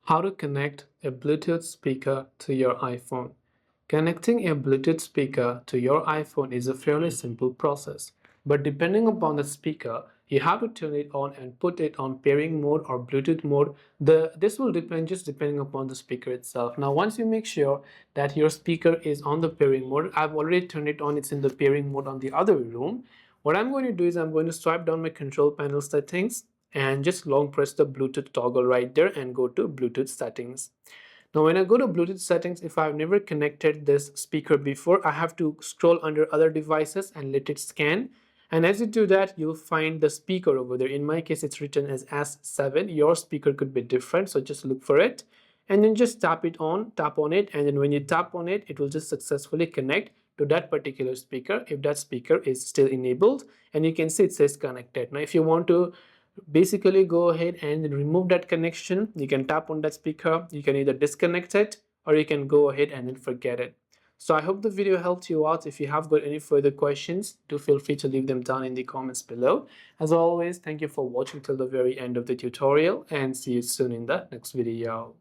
How to connect a Bluetooth speaker to your iPhone. Connecting a Bluetooth speaker to your iPhone is a fairly simple process, but depending upon the speaker, you have to turn it on and put it on pairing mode or Bluetooth mode. This will depend just depending upon the speaker itself. Now, once you make sure that your speaker is on the pairing mode, I've already turned it on, it's in the pairing mode on the other room. What I'm going to do is I'm going to swipe down my control panel settings and just long press the Bluetooth toggle right there and go to Bluetooth settings. Now when I go to Bluetooth settings, if I've never connected this speaker before, I have to scroll under other devices and let it scan. And as you do that, you'll find the speaker over there. In my case, it's written as S7. Your speaker could be different, so just look for it. And then just tap on it, and then when you tap on it, it will just successfully connect to that particular speaker if that speaker is still enabled. And you can see it says connected. Now if you want to basically go ahead and remove that connection, you can tap on that speaker. You can either disconnect it or you can go ahead and then forget it. So I hope the video helped you out. If you have got any further questions, do feel free to leave them down in the comments below. As always, thank you for watching till the very end of the tutorial and see you soon in the next video.